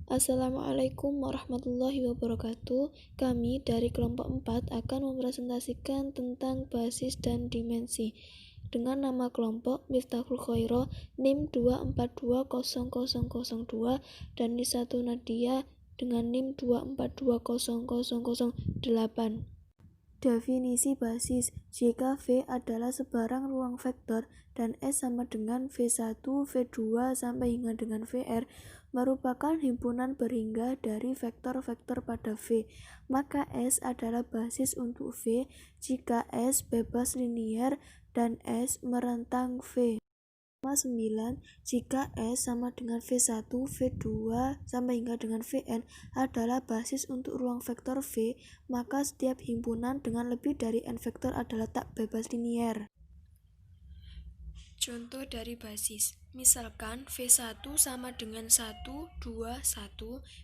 Assalamualaikum warahmatullahi wabarakatuh. Kami dari kelompok 4 akan mempresentasikan tentang basis dan dimensi dengan nama kelompok Miftahul Khoiro NIM 2420002 dan Nisatu Nadia dengan NIM 2420008. Definisi basis: jika V adalah sebarang ruang vektor dan S sama dengan V1, V2 sampai hingga dengan Vr merupakan himpunan berhingga dari vektor-vektor pada V, maka S adalah basis untuk V jika S bebas linier dan S merentang V. 9. Jika S sama dengan V1, V2 sampai hingga dengan Vn adalah basis untuk ruang vektor V, maka setiap himpunan dengan lebih dari n vektor adalah tak bebas linier. Contoh dari basis, misalkan V1 sama dengan 1, 2, 1,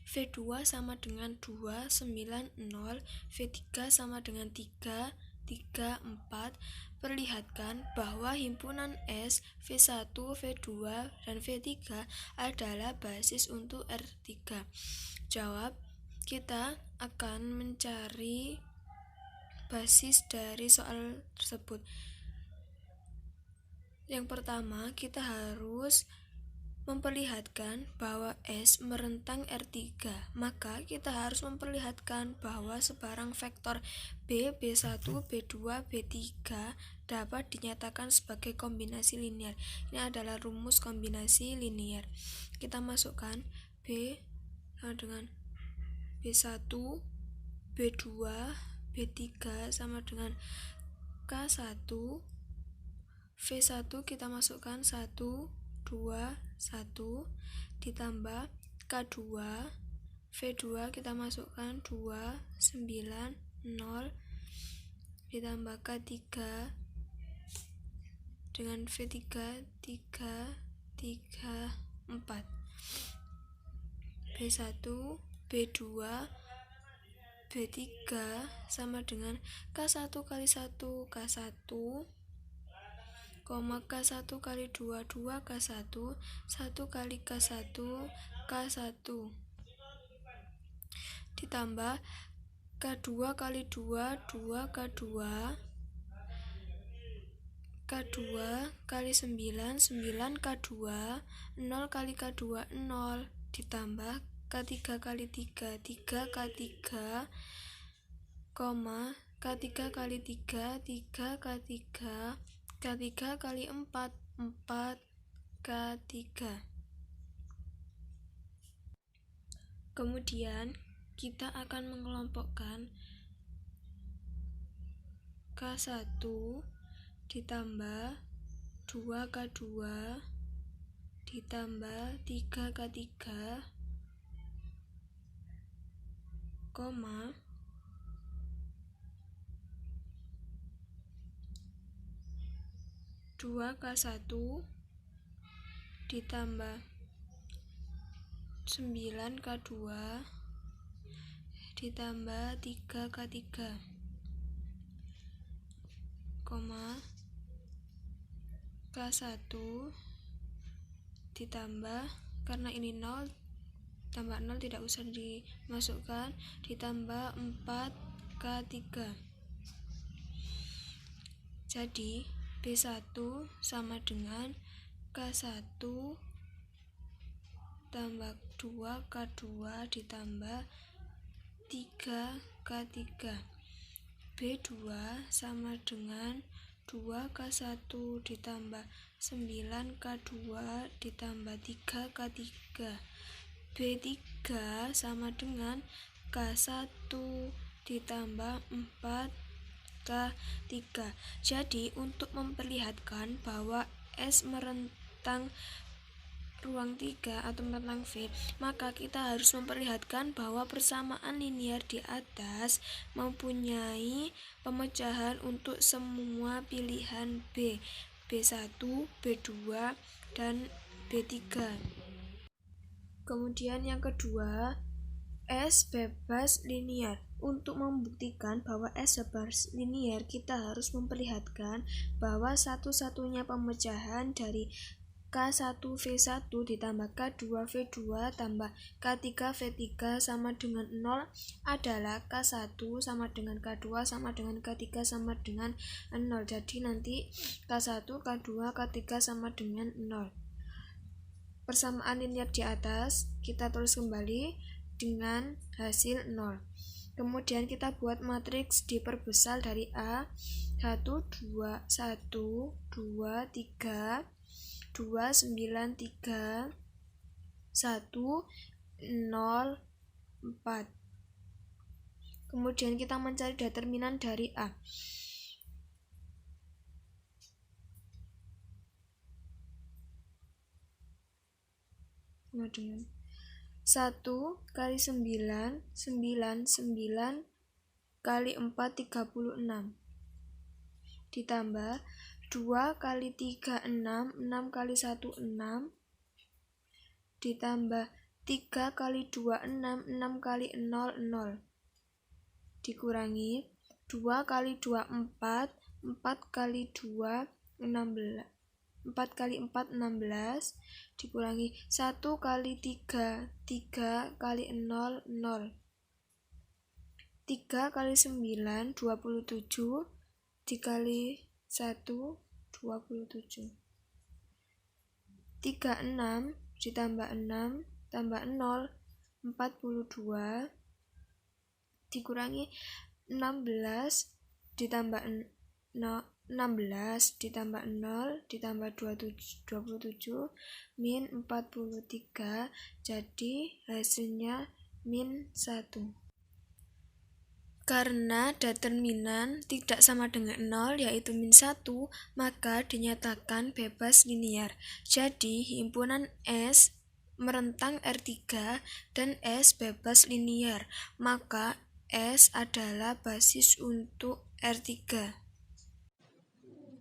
V2 sama dengan 2, 9, 0, V3 sama dengan 3, 3, 4. Perlihatkan bahwa himpunan S, V1, V2, dan V3 adalah basis untuk R3. Jawab, kita akan mencari basis dari soal tersebut. Yang pertama, kita harus memperlihatkan bahwa S merentang R3, maka kita harus memperlihatkan bahwa sebarang vektor B, B1, B2, B3 dapat dinyatakan sebagai kombinasi linier. Ini adalah rumus kombinasi linier. Kita masukkan B sama dengan B1, B2, B3 sama dengan K1, V1 kita masukkan 1, 2, 1 ditambah K2, V2 kita masukkan 2, 9, 0 ditambah K3 dengan V3 3, 3, 4. B1, B2, B3 sama dengan K1 kali 1, K1 K1 kali 2, 2 K1, 1 kali K1, K1 ditambah K2 kali 2, 2 K2, K2 kali 9, 9 K2, 0 kali K2, 0 ditambah K3 kali 3, 3 K3, K3 kali 3, 3 K3, K3 kali 4, 4 K3. Kemudian kita akan mengelompokkan K1 ditambah 2K2 ditambah 3K3, 2K1 ditambah 9K2 ditambah 3K3, K1 ditambah, karena ini 0 tambah 0 tidak usah dimasukkan, ditambah 4K3. Jadi B1 sama dengan K1 tambah 2K2 ditambah 3K3. B2 sama dengan 2K1 ditambah 9K2 ditambah 3K3. B3 sama dengan K1 ditambah 4K3. Jadi untuk memperlihatkan bahwa S merentang ruang 3 atau merentang V, maka kita harus memperlihatkan bahwa persamaan linier di atas mempunyai pemecahan untuk semua pilihan B, B1, B2, dan B3. Kemudian yang kedua, S bebas linier. Untuk membuktikan bahwa S bebas linier, kita harus memperlihatkan bahwa satu-satunya pemecahan dari K1V1 ditambah K2V2 tambah K3V3 sama dengan 0 adalah K1 sama dengan K2 sama dengan K3 sama dengan 0. Jadi nanti K1, K2, K3 sama dengan 0. Persamaan linear di atas kita tulis kembali dengan hasil 0. Kemudian kita buat matriks diperbesar dari A 1, 2, 1, 2, 3, 2, 9, 3, 1, 0, 4. Kemudian kita mencari determinan dari A. Kemudian 1 kali 9, 9, 9 kali 4, 36. Ditambah 2 kali 3, 6, 6 kali 1, 6. Ditambah 3 kali 2, 6, 6 kali 0, 0. Dikurangi 2 kali 2, 4, 4 kali 2, 16. 4 kali 4, 16. Dikurangi 1 kali 3, 3 kali 0, 0. 3 kali 9, 27. Dikali 1, 27. 36 ditambah 6 tambah 0, 42. Dikurangi 16 ditambah 16 ditambah 0 ditambah 27 min 43. Jadi hasilnya min 1. Karena determinan tidak sama dengan 0 yaitu min 1, maka dinyatakan bebas linear. Jadi himpunan S merentang R3 dan S bebas linear, maka S adalah basis untuk R3.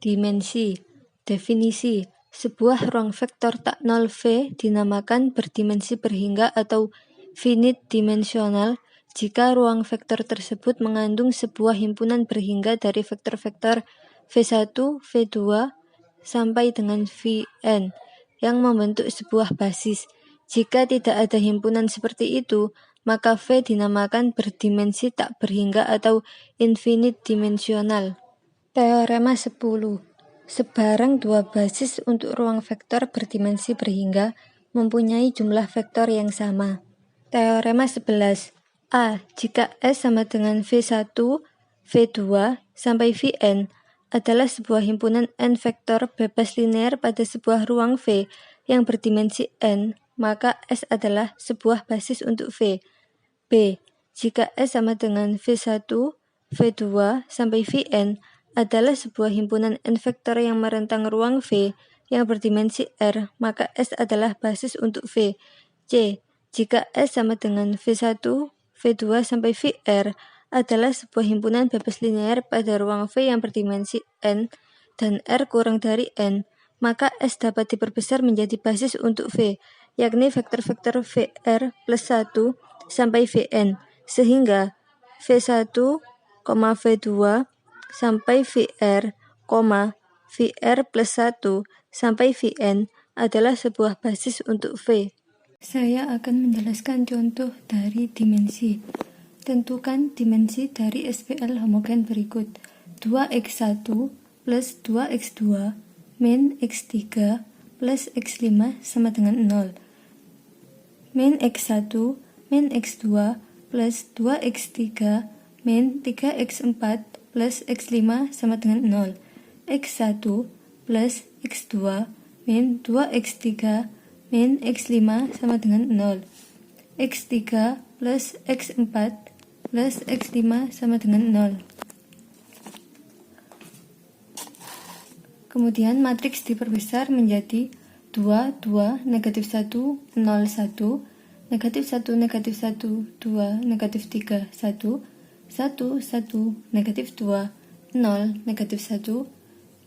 Dimensi. Definisi. Sebuah ruang vektor tak nol V dinamakan berdimensi berhingga atau finite dimensional jika ruang vektor tersebut mengandung sebuah himpunan berhingga dari vektor-vektor V1, V2, sampai dengan Vn yang membentuk sebuah basis. Jika tidak ada himpunan seperti itu, maka V dinamakan berdimensi tak berhingga atau infinite dimensional. Teorema 10. Sebarang dua basis untuk ruang vektor berdimensi berhingga mempunyai jumlah vektor yang sama. Teorema 11. A. Jika S sama dengan V1, V2, sampai Vn adalah sebuah himpunan n vektor bebas linear pada sebuah ruang V yang berdimensi n, maka S adalah sebuah basis untuk V. B. Jika S sama dengan V1, V2, sampai Vn adalah sebuah himpunan n vektor yang merentang ruang V yang berdimensi R, maka S adalah basis untuk V. C. Jika S sama dengan V1, V2 sampai Vr adalah sebuah himpunan bebas linear pada ruang V yang berdimensi n dan R kurang dari n, maka S dapat diperbesar menjadi basis untuk V, yakni vektor-vektor Vr plus 1 sampai Vn, sehingga V1, V2 sampai Vr, Vr plus 1 sampai Vn adalah sebuah basis untuk V. Saya akan menjelaskan contoh dari dimensi. Tentukan dimensi dari SPL homogen berikut. 2x1 plus 2x2 min x3 plus x5 sama dengan 0. Min x1 min x2 plus 2x3 min 3x4 plus x5 sama dengan 0. x1 plus x2 min 2x3 min x5 sama dengan 0. x3 plus x4 plus x5 sama dengan 0. Kemudian matriks diperbesar menjadi 2, 2, negatif 1, 0, 1, negatif 1, negatif 1, 2, negatif 3, 1, 1, 1, negatif 2, 0, negatif 1,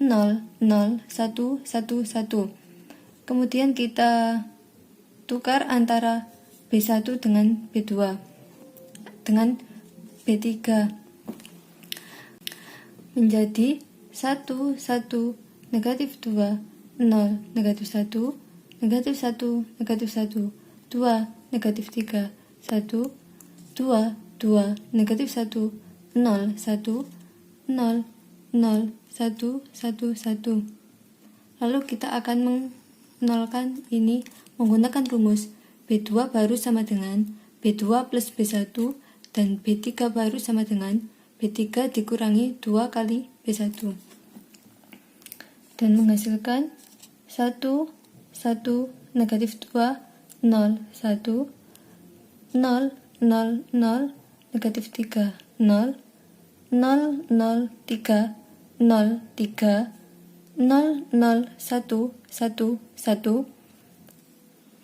0, 0, 1, 1, 1. Kemudian kita tukar antara B1 dengan B2 dengan B3 menjadi 1, 1, negatif 2, 0, negatif 1, negatif 1, negatif 1, 2, negatif 3, 1, 2, 2, negatif 1, 0, 1, 0, 0, 1, 1, 1. Lalu kita akan menolkan ini menggunakan rumus B2 baru sama dengan B2 plus B1 dan B3 baru sama dengan B3 dikurangi 2 kali B1 dan menghasilkan 1, 1, negatif 2, 0, 1, 0, 0, 0, negatif 3, 0, 0, 0, 3, 0, 3, 0, 0, 1, 1, 1.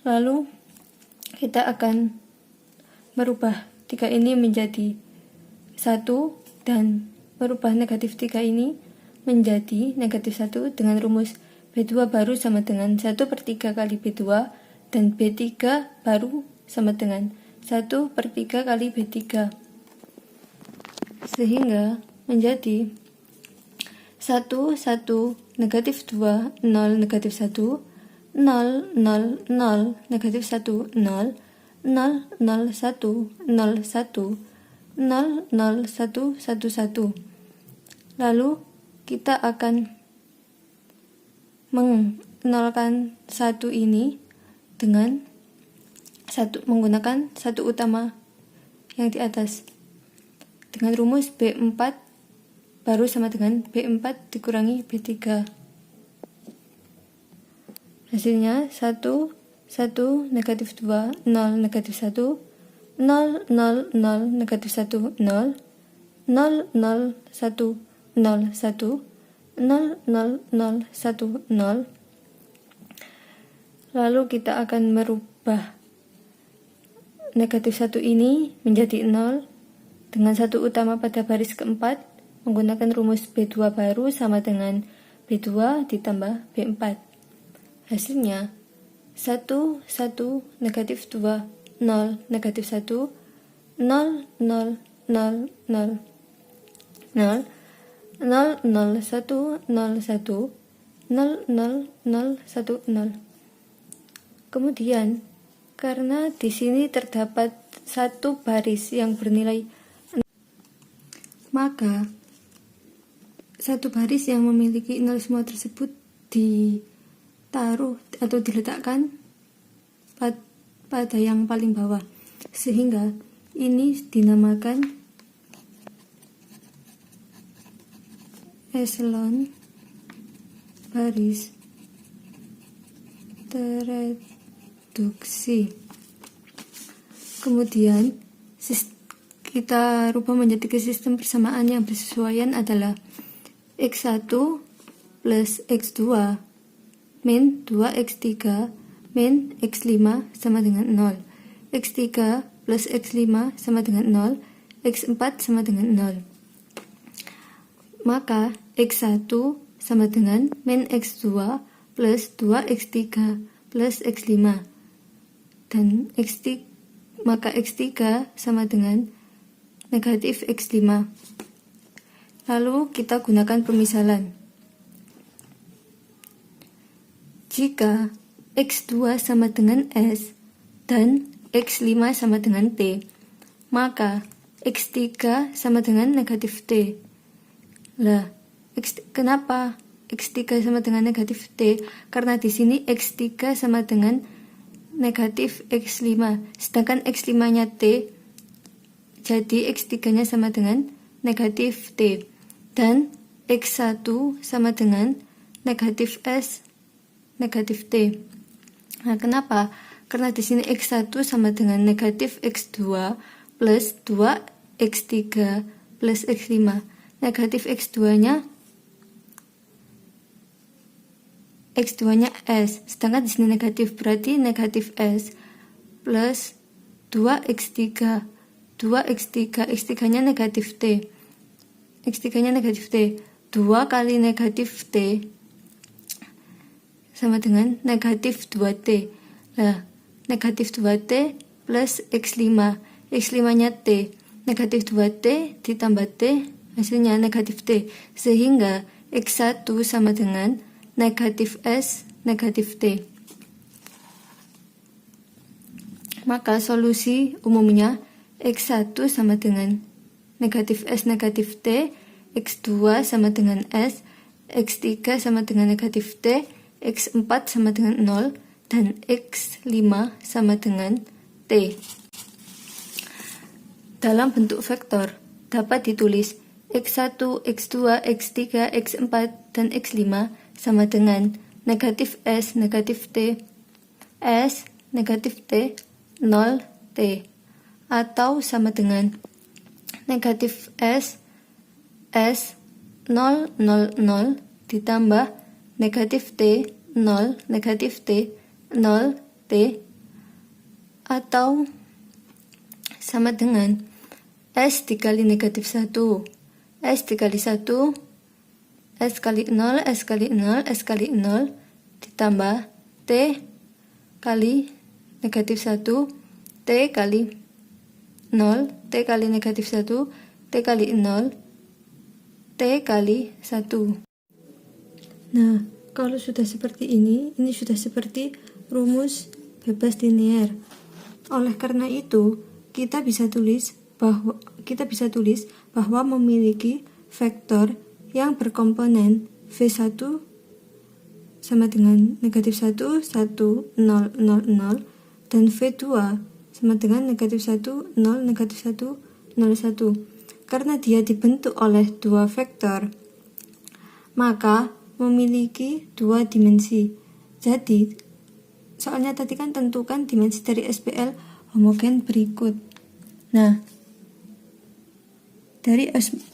Lalu kita akan merubah 3 ini menjadi 1 dan merubah negatif 3 ini menjadi negatif 1 dengan rumus B2 baru sama dengan 1/3 kali B2 dan B3 baru sama dengan 1/3 kali B3 sehingga menjadi 1, 1, negatif 2, 0, negatif 1, 0, 0, 0, negatif 1, 0, 0, 0, 1, 0, 1, 0, 0, 1, 1, 1. Lalu kita akan menolkan 1 ini dengan menggunakan 1 utama yang di atas dengan rumus B4 baru sama dengan B4 dikurangi B3. Hasilnya 1, 1, negatif 2, 0, negatif 1, 0, 0, 0, negatif 1, 0, 0, 0, 1, 0, 1, 0, 0, 0, 1, 0. Lalu kita akan merubah negatif 1 ini menjadi 0 dengan 1 utama pada baris keempat menggunakan rumus B2 baru sama dengan B2 ditambah B4. Hasilnya 1, 1, negatif 2, 0, negatif 1, 0, 0, 0, 0, 0, 0, 0, 1, 0, 1, 0, 0, 0, 1, 0. Kemudian, karena di sini terdapat 1 baris yang bernilai 0, maka 1 baris yang memiliki 0 semua tersebut ditaruh atau diletakkan pada yang paling bawah, sehingga ini dinamakan eselon baris tereduksi. Kemudian kita rubah menjadi sistem persamaan yang bersesuaian adalah X1 plus X2 min 2X3 min X5 sama dengan 0. X3 plus X5 sama dengan 0. X4 sama dengan 0. Maka X1 sama dengan min X2 plus 2X3 plus X5. Dan maka X3 sama dengan negatif X5. Lalu kita gunakan pemisalan. Jika X2 sama dengan S dan X5 sama dengan T, maka X3 sama dengan negatif T. Lah, kenapa X3 sama dengan negatif T? Karena di sini X3 sama dengan negatif X5, sedangkan X5-nya T, jadi X3-nya sama dengan negatif T. Dan X1 sama dengan negatif S, negatif T. Nah, kenapa? Karena di sini X1 sama dengan negatif X2 plus 2X3 plus X5. Negatif X2-nya S, sedangkan di sini negatif, berarti negatif S plus 2X3, X3-nya negatif T, X3-nya negatif T, 2 kali negatif T sama dengan negatif 2T. Nah, negatif 2T plus X5, X5-nya T, negatif 2T ditambah T, hasilnya negatif T, sehingga X1 sama dengan negatif S, negatif T. Maka solusi umumnya X1 sama dengan negatif S negatif T, X2 sama dengan S, X3 sama dengan negatif T, X4 sama dengan 0, dan X5 sama dengan T. Dalam bentuk vektor dapat ditulis X1, X2, X3, X4, dan X5 sama dengan negatif S, negatif T, S, negatif T, 0, T. Atau sama dengan negatif S, S, 0, 0, 0, ditambah negatif T, 0, negatif T, 0, T. Atau sama dengan S dikali negatif 1, S dikali 1, S kali 0, S kali 0, S kali 0, ditambah T kali negatif 1, T kali 0, T kali negatif 1, T kali 0, T kali 1. Nah, kalau sudah seperti ini sudah seperti rumus bebas linear. Oleh karena itu, kita bisa tulis bahwa memiliki vektor yang berkomponen V1 sama dengan negatif 1, 1, 0, 0, 0, dan V2 sama dengan negatif 1, 0, negatif 1, 0, 1. Karena dia dibentuk oleh dua vektor, maka memiliki dua dimensi. Jadi, soalnya tadi kan tentukan dimensi dari SPL homogen berikut. Nah, dari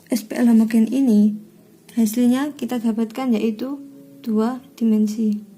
SPL homogen ini, hasilnya kita dapatkan yaitu dua dimensi.